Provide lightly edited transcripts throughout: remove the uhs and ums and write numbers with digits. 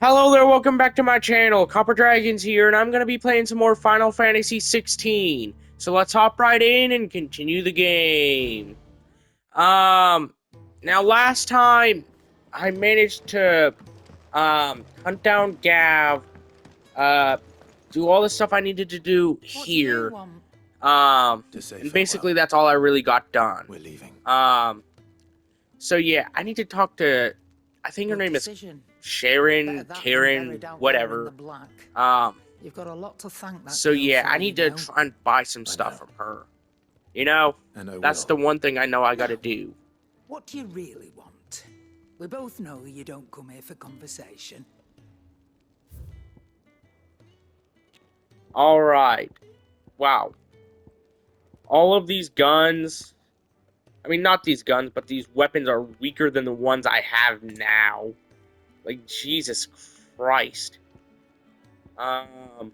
Hello there, welcome back to my channel. Copper Dragons here, and I'm going to be playing some more Final Fantasy 16. So let's hop right in and continue the game. Um, Now last time I managed to hunt down Gav, uh do all the stuff I needed to do What do you here. want? To say And basically farewell. that's all I really got done. We're leaving. So yeah, I need to talk to, I think her Good name is decision. Better Sharon, that than Karen, buried out there in the whatever. black. Um You've got a lot to thank that So girl yeah, I for, you need to know. try and buy some I stuff know. from her. You know, And I that's will. the one thing I know I gotta Now, do. what do you really want? We both know you don't come here for conversation. Alright. Wow. All of these guns, I mean, not these guns, but these weapons are weaker than the ones I have now. Like, Jesus Christ. Um,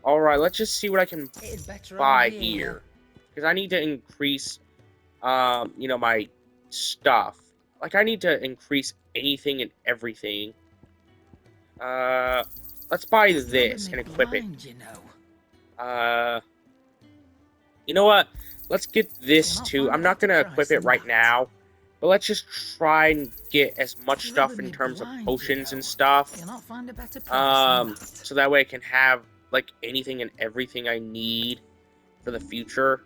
Alright, let's just see what I can It'd better all buy be in you. here. Because I need to increase, my stuff. Like, I need to increase anything and everything. Uh, let's buy He's never this me and equip it. blind, you know. Uh, you know what? Let's get You'll this not too. find a I'm not better gonna equip price it than right that. now, but let's just try and get as much He's never stuff in me terms of blind, you potions know. and stuff. You'll not find a better price than that. So that way I can have like anything and everything I need for the future.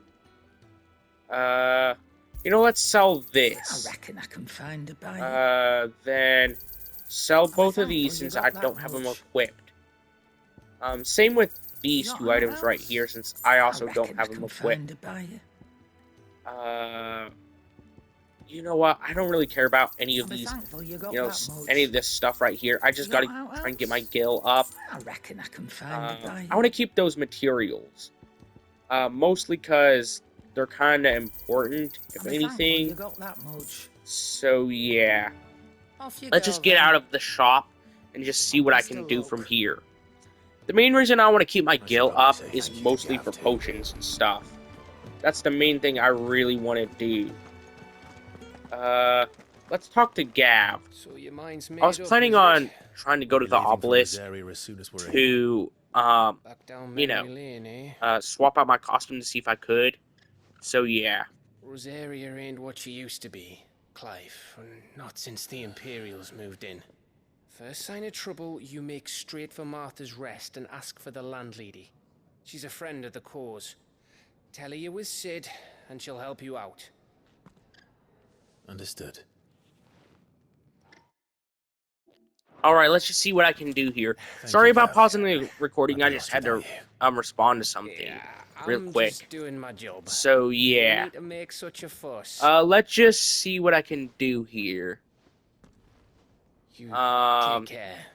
Uh, let's sell I this. reckon I can find a buyer. Then sell I'll be both of thankful these you since I got that don't have them much. equipped. Same with You these got two aught items right else? here since I I also don't reckon I have them can equipped. find a buyer. Uh, you know what? I don't really care about any I'll of be these, thankful you got that any much. of this stuff right here. I You just got gotta aught try and get my else? gil up. I reckon I can find a buyer. I want to keep those materials, mostly because they're kind of important, if I'll be thankful you anything. got that much. So yeah, Off you let's go just get then. out of the shop and just see what I Best can of do from luck. here. The main reason I want to keep my I should gil probably up say is thank you to mostly Gav for too. potions and stuff. That's the main thing I really want to do. Let's talk to Gav. So your mind's I was made up, planning is it? on trying to go to We're the leaving for obelisk Rosaria as soon as we're able. to, Back down you memory know, lane, eh? swap out my costume to see if I could. So yeah. Rosaria ain't what she used to be, Clive. Not since the Imperials moved in. First sign of trouble, you make straight for Martha's Rest and ask for the landlady. She's a friend of the cause. Tell her you was Sid, and she'll help you out. Understood. Alright, let's just see what I can do here. Thank Sorry you, about Gav. pausing the recording, I'd I be just lost had without to you. respond to something Yeah, real I'm quick. just doing my job. So No yeah. need to make such a fuss. Let's just see what I can do here. You take care,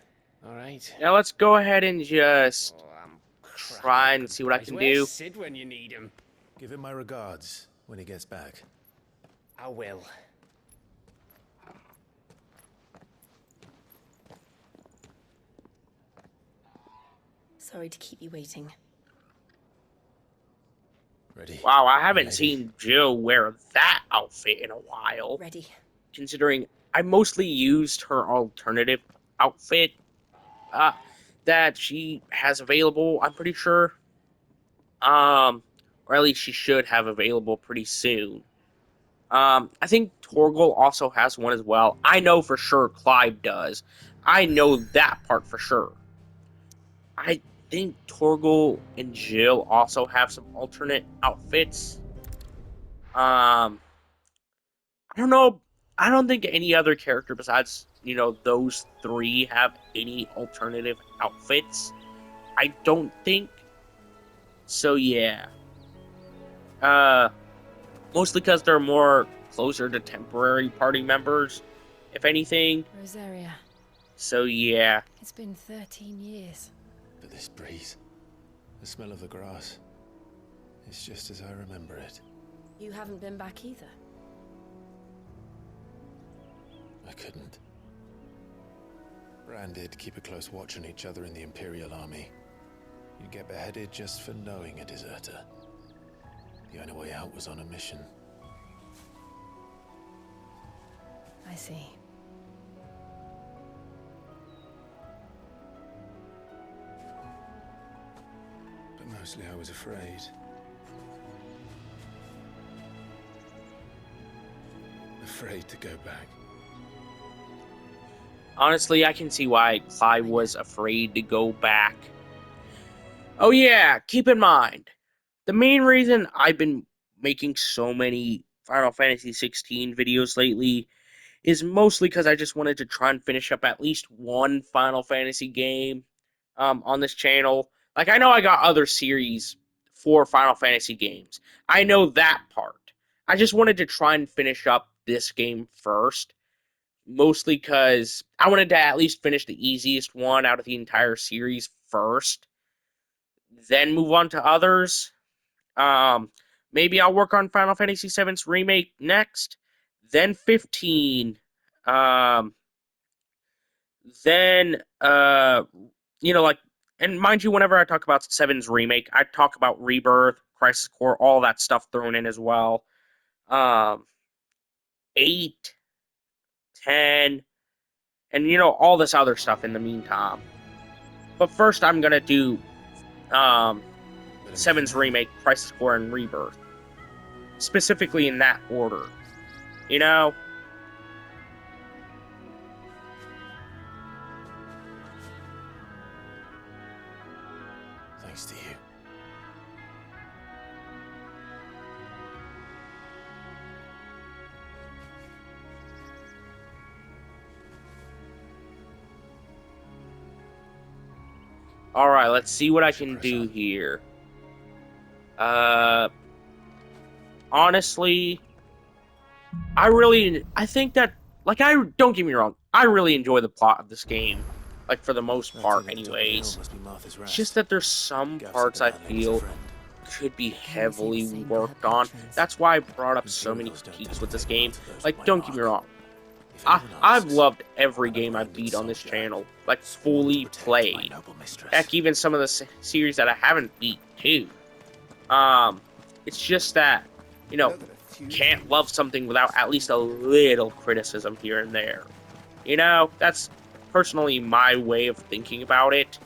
alright? Now let's go ahead and just Oh, I'm try and good see what I boys. can Where's do. Sid when you need him? Give him my regards when he gets back. I will. Sorry to keep you waiting. Ready? Wow, I my haven't lady? seen Jill wear that outfit in a while. Ready. Considering I mostly used her alternative outfit that she has available, I'm pretty sure. Or at least she should have available pretty soon. I think Torgal also has one as well. I know for sure Clive does. I know that part for sure. I think Torgal and Jill also have some alternate outfits. I don't know. I don't think any other character besides, those three have any alternative outfits. I don't think. So yeah. Uh Mostly because they're more closer to temporary party members, if anything. Rosaria, So yeah. it's been 13 years. But this breeze, the smell of the grass, it's just as I remember it. You haven't been back either. I couldn't. Bran did keep a close watch on each other in the Imperial Army. You'd get beheaded just for knowing a deserter. The only way out was on a mission. I see. Mostly I was afraid. Afraid to go back. Honestly, I can see why Clive was afraid to go back. Oh yeah, keep in mind, the main reason I've been making so many Final Fantasy 16 videos lately is mostly because I just wanted to try and finish up at least one Final Fantasy game on this channel. Like, I know I got other series for Final Fantasy games. I know that part. I just wanted to try and finish up this game first. Mostly because I wanted to at least finish the easiest one out of the entire series first. Then move on to others. Maybe I'll work on Final Fantasy VII's remake next. Then 15. Then, like, and mind you, whenever I talk about 7's remake, I talk about Rebirth, Crisis Core, all that stuff thrown in as well. 8, 10, and, all this other stuff in the meantime. But first, I'm going to do 7's remake, Crisis Core, and Rebirth. Specifically in that order. You know? Thanks to you. Alright, let's see what I can do here. Honestly, I think that, like, don't get me wrong, I really enjoy the plot of this game. Like, for the most part, anyways. It's just that there's some parts I feel could be heavily worked on. That's why I brought up so many critiques with this game. Like, don't get me wrong, I've loved every game I've beat on this channel. Like, fully played. Heck, even some of the series that I haven't beat, too. It's just that, can't love something without at least a little criticism here and there. That's personally my way of thinking about it.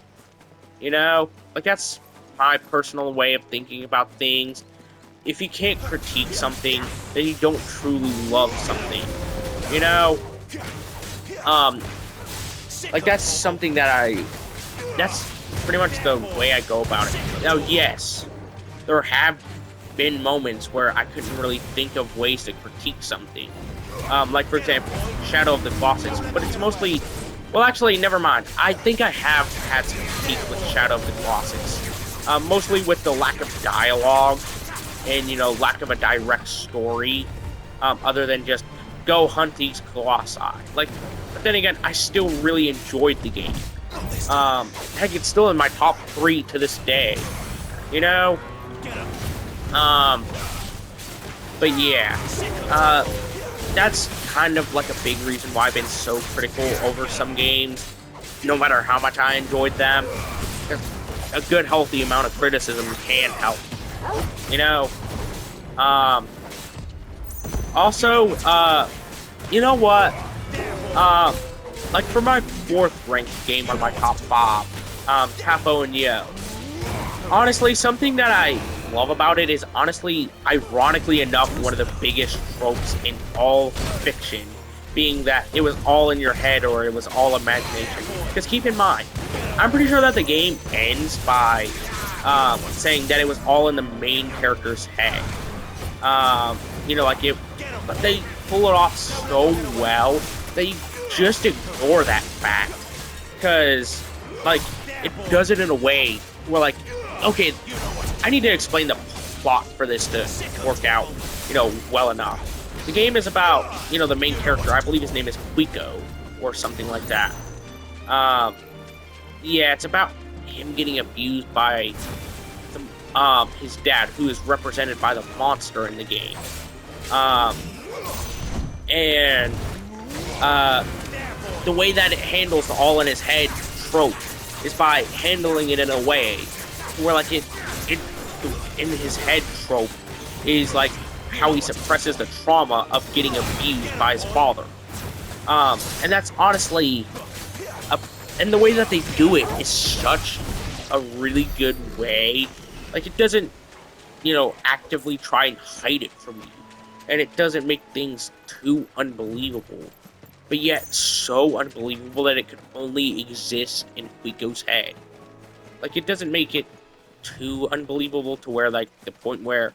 Like, that's my personal way of thinking about things. If you can't critique something, then you don't truly love something. Like, that's something that's pretty much the way I go about it. Now, yes, there have been moments where I couldn't really think of ways to critique something. Like, for example, Shadow of the Colossus, but it's mostly, well, actually, never mind. I think I have had some critique with Shadow of the Colossus. Mostly with the lack of dialogue and, lack of a direct story, other than just go hunt these Colossi. Like, but then again, I still really enjoyed the game. Heck, it's still in my top 3 to this day. But yeah, that's kind of like a big reason why I've been so critical over some games, no matter how much I enjoyed them. Because a good, healthy amount of criticism can help. Also, you know what? Like, for my 4th ranked game on my top 5, Tapo and Yo. Honestly, something that I love about it is, honestly, ironically enough, one of the biggest tropes in all fiction, being that it was all in your head or it was all imagination. Because keep in mind, I'm pretty sure that the game ends by saying that it was all in the main character's head. But they pull it off so well that you just ignore that fact. Because, like, it does it in a way where, like, okay, I need to explain the plot for this to work out, well enough. The game is about, the main character. I believe his name is Quiko, or something like that. Yeah, it's about him getting abused by his dad, who is represented by the monster in the game. And the way that it handles the all in his head trope is by handling it in a way where, like, it in his head trope is like how he suppresses the trauma of getting abused by his father. And that's honestly and the way that they do it is such a really good way Like, it doesn't, actively try and hide it from you. And it doesn't make things too unbelievable. But yet, so unbelievable that it could only exist in Quiko's head. Like, it doesn't make it too unbelievable to where, like, the point where,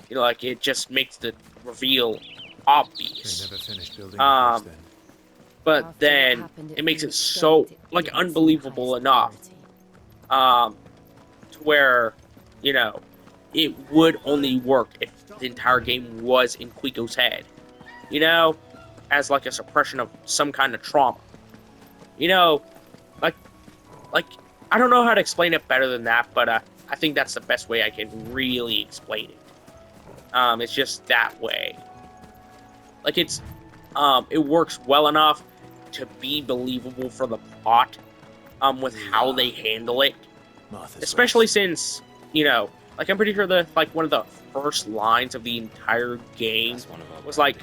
like, it just makes the reveal obvious. They never finished building the bridge then. But After what then, happened at it makes it Phoenix so, Gate, it like, didn't seem unbelievable highest enough. priority. To where, it would only work if the entire game was in Quiko's head. As like a suppression of some kind of trauma. Like, I don't know how to explain it better than that, but I think that's the best way I can really explain it. It's just that way. Like, it works well enough to be believable for the plot, with how they handle it. Martha's Especially rest. since, like, I'm pretty sure one of the first lines of the entire game That's one of our was like,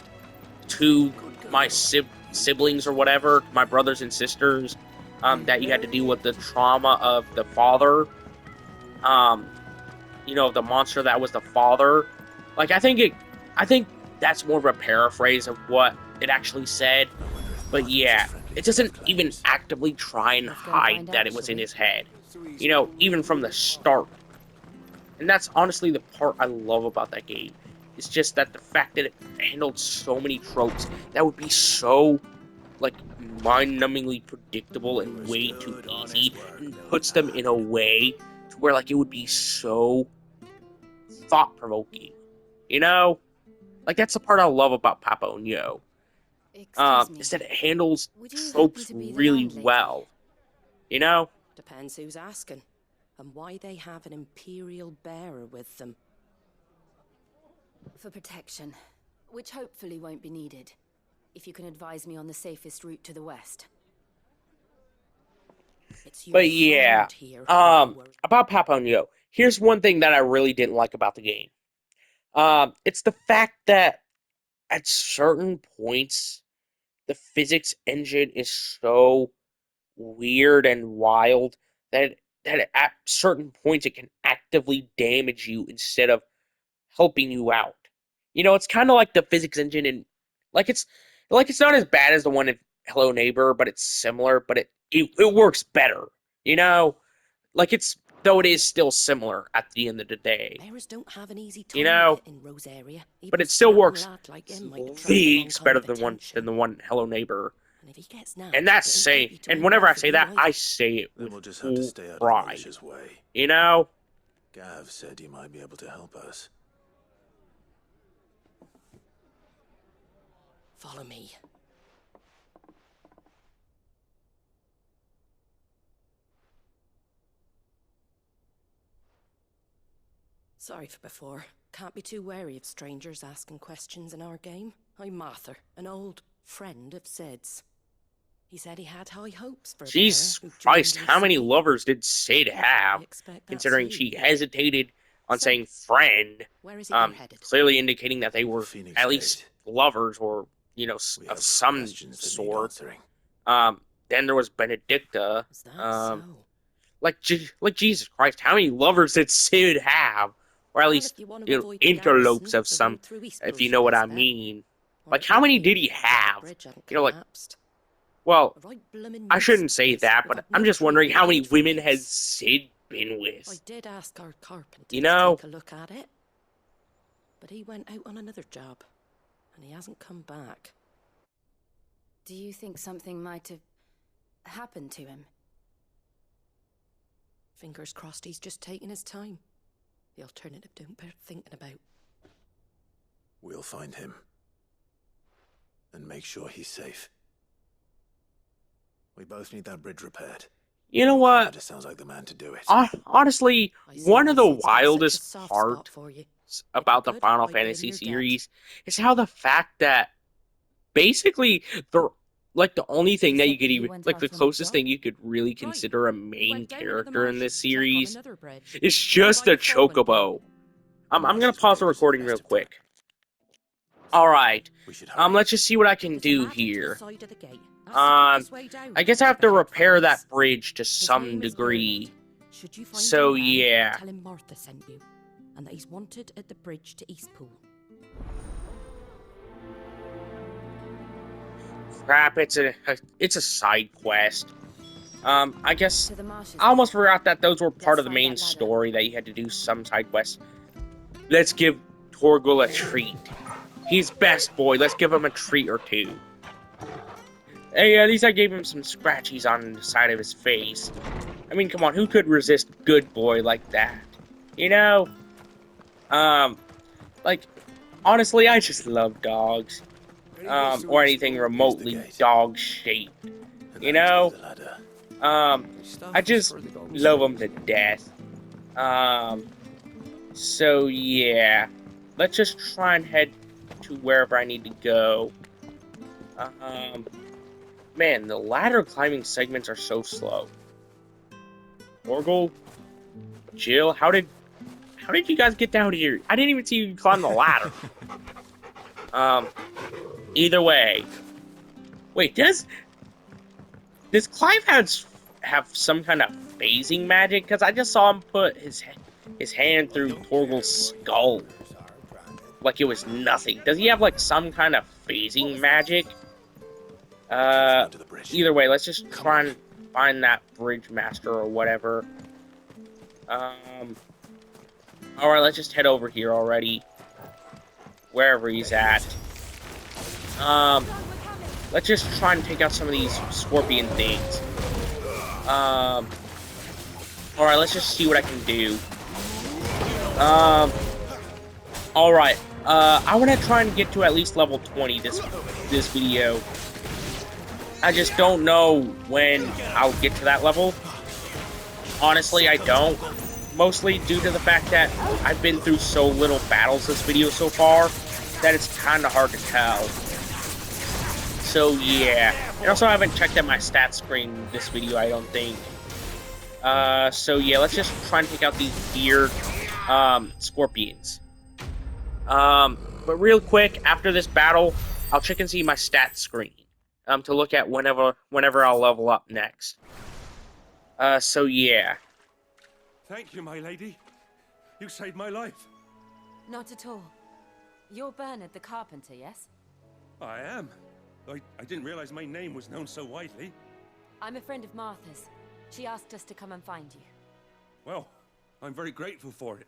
to my siblings or whatever, my brothers and sisters, that you had to deal with the trauma of the father, the monster that was the father. Like, I think that's more of a paraphrase of what it actually said. I wonder if But Martha was yeah, as friendly it as doesn't she even claims. actively try and Let's go hide find that out, it was shall in we? his head. Even from the start. And that's honestly the part I love about that game. It's just that the fact that it handled so many tropes that would be so, like, mind-numbingly predictable and way too easy, and puts them in a way to where, like, it would be so thought-provoking. Like, that's the part I love about Papa and Yo. Excuse me. Is that it handles Would you happen tropes to be the really landlady? well. You know? Depends who's asking, and why they have an Imperial bearer with them. For protection, which hopefully won't be needed. If you can advise me on the safest route to the west. It's your But yeah, friend here who will be worried. about Paponio, here's one thing that I really didn't like about the game. It's the fact that at certain points, the physics engine is so weird and wild that at certain points it can actively damage you instead of helping you out. It's kind of like the physics engine in, it's not as bad as the one in Hello Neighbor, but it's similar, but it works better. You know, it's though it is still similar at the end of the day. Bearers don't have an easy You time know, of it in Rose area. but Even it still a scrapping works lad like him might attract the wrong leagues kind better of than attention. the one Hello Neighbor. And if he gets nabbed, And that's it ain't saying, likely to and end whenever well I for say you that, either. I say it Then with we'll just have to full stay out of pride. Relish's way. You know? Gav said you might be able to help us. Follow me. Sorry for before. Can't be too wary of strangers asking questions in our game. I'm Martha, an old friend of Sid's. He said he had high hopes for a Jesus bearer who Christ, joined how many recently. lovers did Sid I have? expect that's Considering you. she hesitated on So, saying friend, Where is it you're headed? clearly indicating that they were Phoenix at least Gate. lovers or, We of have some questions that need sort. answering. Then there was Benedicta. Is that Um, so? like Jesus Christ, how many lovers did Sid have? Or at Well, least, if you want to avoid the interlopes garrison, of the some, road through East if Grove you should know be what I his bet. mean. Or Like, it how would many be did he if the have? bridge hadn't You know, like, collapsed. well, A right bloomin' I shouldn't say masterpiece that, with but had I'm no just wondering how many treatment for women has weeks. Sid been with? I did ask our carpenter You to know? take a look at it, but he went out on another job, and he hasn't come back. Do you think something might have happened to him? Fingers crossed he's just taking his time. The alternative don't bear thinking about. We'll find him. And make sure he's safe. We both need that bridge repaired. You know what? Carpenter sounds like the man to do it. Honestly, I see one why of the Sid's got such a wildest soft parts spot for you. about the could, Final I'd be in Fantasy your debt. series is how the fact that basically the only thing You that said you could that he even went the out on a closest job? thing you could really Right. consider a He main went down into the character in marshes this to check on series another bridge. is Down just by a the Fallen chocobo. People. I'm gonna Marshes pause the will take us to recording the real best of time. quick. All right. We should hurry. Let's just see what I can There's a do ladder to the here. side of the gate. That's the quickest way down. I guess I have The to head repair finds. that bridge to His some name is degree. Gernot. Should you find So, him now, yeah. tell him Martha sent you, and that he's wanted at the bridge to Eastpool. Crap, it's a side quest. I guess To the marshes. I almost forgot that those were part of the find main that ladder. story, that you had to do some side quests. Let's give Torgal a treat. He's best boy. Let's give him a treat or two. Hey, at least I gave him some scratchies on the side of his face. I mean, come on, who could resist good boy like that? You know? Like, honestly, I just love dogs. Or anything remotely dog-shaped. You know? I just love them to death. So yeah. Let's just try and head to wherever I need to go. Man, the ladder climbing segments are so slow. Torgal, Jill, how did you guys get down here? I didn't even see you climb the ladder. Either way. Wait, does Clive have some kind of phasing magic? Because I just saw him put his hand through Torgal's skull like it was nothing. Does he have like some kind of phasing magic? Either way, let's just try and find that bridge master or whatever. Alright, let's just head over here already. Wherever he's at. Let's just try and take out some of these scorpion things. Alright, let's just see what I can do. Alright. I want to try and get to at least level 20 this video. I just don't know when I'll get to that level. Honestly, I don't. Mostly due to the fact that I've been through so little battles this video so far that it's kind of hard to tell. So yeah. And also I haven't checked at my stats screen this video, I don't think. So yeah, let's just try and take out these weird scorpions. But real quick, after this battle, I'll check and see my stats screen. To look at whenever I'll level up next. So yeah. Thank you, my lady. You saved my life. Not at all. You're Bernard the carpenter, yes? I am. I didn't realize my name was known so widely. I'm a friend of Martha's. She asked us to come and find you. Well, I'm very grateful for it.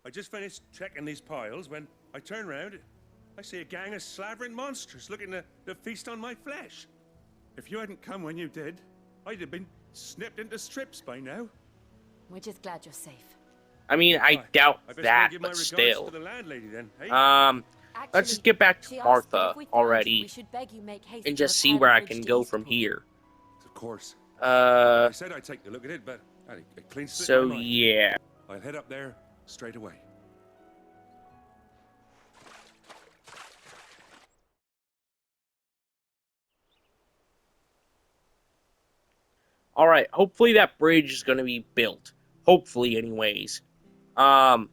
I just finished checking these piles when I turn round. I see a gang of slavering monsters looking to feast on my flesh. If you hadn't come when you did, I'd have been snipped into strips by now. We're just glad you're safe. I mean, I doubt I best that, give my but regards still. to the landlady then, hey? Let's just get back She to asked that Martha if we found you, already we should beg you make haste and to just see repair where the I bridge can to go from Eastpool. here. Of course. I Uh, said I'd take a look at it, but it clean slipped so my mind. yeah. I'll head up there straight away. Alright, hopefully that bridge is gonna be built. Hopefully, anyways. I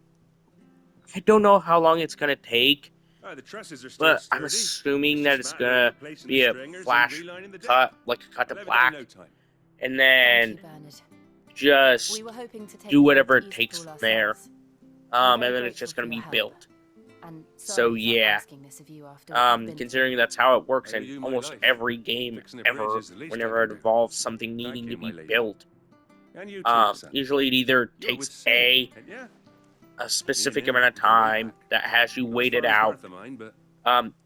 don't know how long it's gonna take, The trusses are still but sturdy. I'm assuming It's that just it's a matter gonna of replacing be the a stringers and flash relining the deck. cut, like a cut to I'll have it done black, in no time. and Thank then you, Bernard. just We were hoping to take do you whatever to it takes Eastpool from there. ourselves. We're And very then it's just grateful gonna for be your help. built. And So, sorry for yeah. asking this of you after what you've been Considering that's how it works I owe in you my almost life. every game Fixing a bridge ever, is the least I whenever it can do. involves something Thank needing you, to my be lady. built. And you too, son. Usually it either You're takes with Sid, a yeah? specific Me and him, amount of we go way time back. that has you Not as waited far as out. Martha mine, but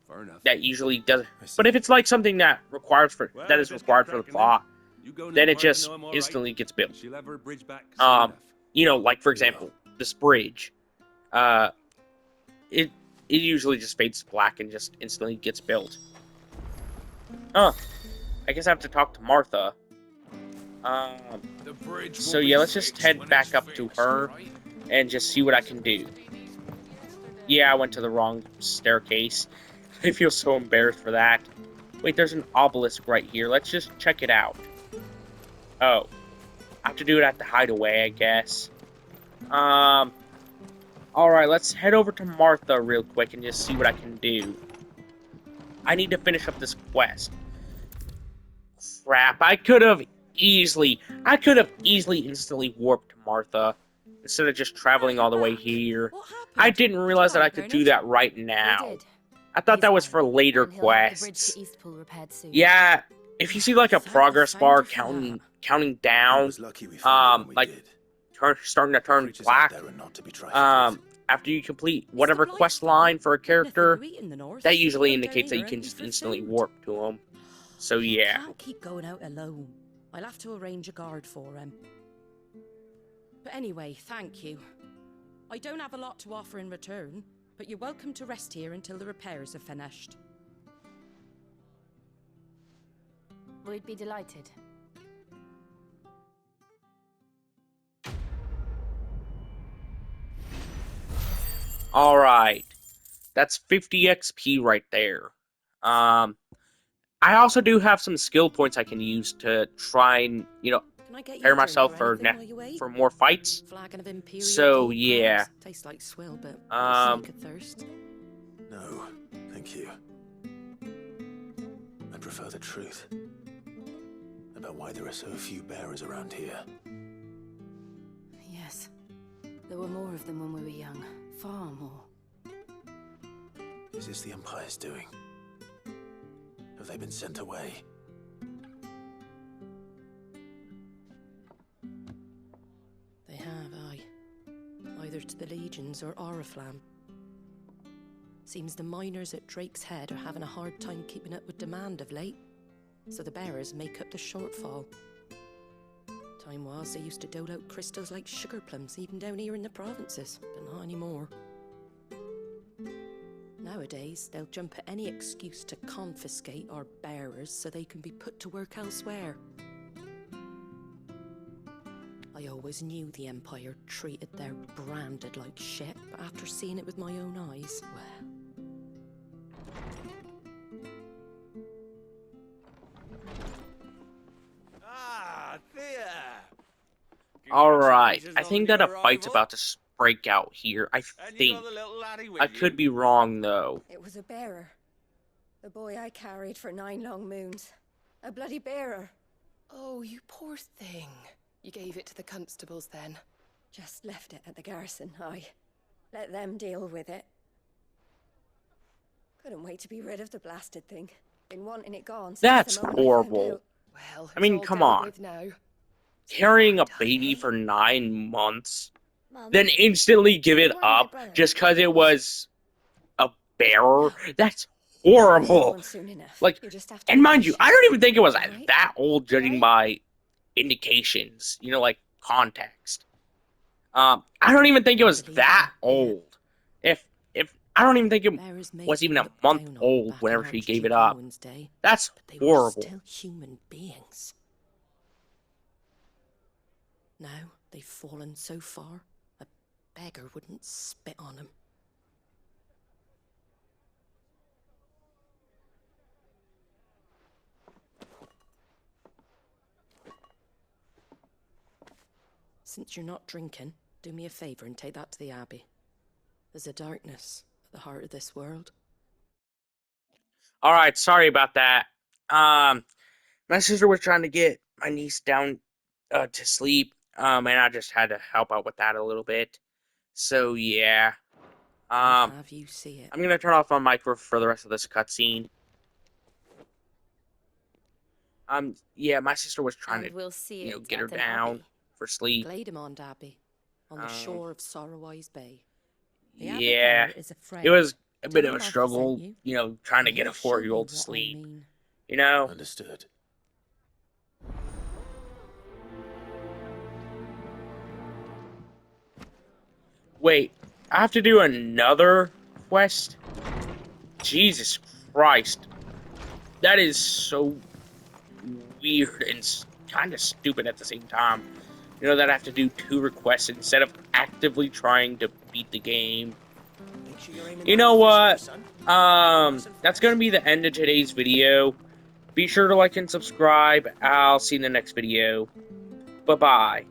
far enough. That usually does. But if it's like something that requires for Well, that is let's get required for the cracking plot, You go now, then it Martha, just know I'm all right. instantly gets built. She'll have her bridge back soon Um, enough. You know, like for example, this bridge. It usually just fades to black and just instantly gets built. I guess I have to talk to Martha. So yeah, let's just head back up to her and just see what I can do. Yeah, I went to the wrong staircase. I feel so embarrassed for that. Wait, there's an obelisk right here. Let's just check it out. Oh. I have to do it at the hideaway, I guess. Alright, let's head over to Martha real quick and just see what I can do. I need to finish up this quest. Crap, I could have I could have easily instantly warped to Martha instead of just traveling all the way here. What happened? I didn't realize that I could do that right We now. did. I thought He's that was fine, for later and he'll have the bridge quests. to Eastpool repaired soon. Yeah, if you see like a Thank the progress bar finder for counting It down, was lucky we found it when we like did. starting to turn Creatures out black, there are not to be trifled with. after you complete It's the whatever Blight quest Farm. line for a Nothing character, to eat in the north, that so usually come down indicates that you here can hunting for instantly food. warp to them. So yeah. Can't keep going out alone. I'll have to arrange a guard for him. But anyway, thank you. I don't have a lot to offer in return, but you're welcome to rest here until the repairs are finished. We'd be delighted. Alright. That's 50 XP right there. I also do have some skill points I can use to try and, Can I get you prepare a drink myself or for anything while you wait? for more fights. Flagon of Imperial So, Gold, yeah. perhaps? Tastes like swill, but Um, sake of thirst. No, thank you. I prefer the truth about why there are so few bearers around here. Yes. There were more of them when we were young. Far more. Is this the Empire's doing? Have they been sent away? They have, aye. Either to the Legions or Oriflamme. Seems the miners at Drake's Head are having a hard time keeping up with demand of late, so the bearers make up the shortfall. Time was they used to dole out crystals like sugar plums even down here in the provinces, but not anymore. Nowadays, they'll jump at any excuse to confiscate our bearers so they can be put to work elsewhere. I always knew the Empire treated their branded like shit, but after seeing it with my own eyes, well... Ah, there. Alright. Congratulations I on think your that a fight's arrival. about to break out here. I And you think. got the little laddie with I you? could be wrong though. It was a bearer. The boy I carried for 9 long moons. A bloody bearer. Oh, you poor thing. You gave it to the constables then. Just left it at the garrison, I let them deal with it. Couldn't wait to be rid of the blasted thing. Been wanting it gone since That's the moment I found horrible. out. Well, I mean, it's all come dealt on. with now. Carrying a Done, baby eh? for 9 months, Mum, then instantly give it Why my up brother? just because it was a bearer. That's I'll have horrible. one soon enough. Like, You just have to and be mind you, patient. I don't even think it was Alright? that old, judging Alright? by indications. Like context. I don't even think it was that old. If I don't even think it Bearers may was even be a looked month down on old back whenever in she Archduke gave it up. Owen's day, That's but they were horrible. still human beings. Now they've fallen so far, a beggar wouldn't spit on them. Since you're not drinking, do me a favor and take that to the Abbey. There's a darkness at the heart of this world. Alright, sorry about that. My sister was trying to get my niece down to sleep. And I just had to help out with that a little bit. So yeah. I'd have you see it. I'm gonna turn off my mic for the rest of this cutscene. Yeah, my sister was trying And to, we'll see it get her at an down abbey. for sleep. Glademond Abbey, on the Um, shore of Sorrowwise Bay. The Abbot Yeah, there is a friend. it was a bit Tell of him a Martha struggle, sent you. trying to and get a he'll show you 4-year-old to what I sleep. mean. Understood. Wait, I have to do another quest? Jesus Christ. That is so weird and kind of stupid at the same time. That I have to do 2 requests instead of actively trying to beat the game. Make sure you're aiming You that know fish what? there, son. That's gonna be the end of today's video. Be sure to like and subscribe. I'll see you in the next video. Bye-bye.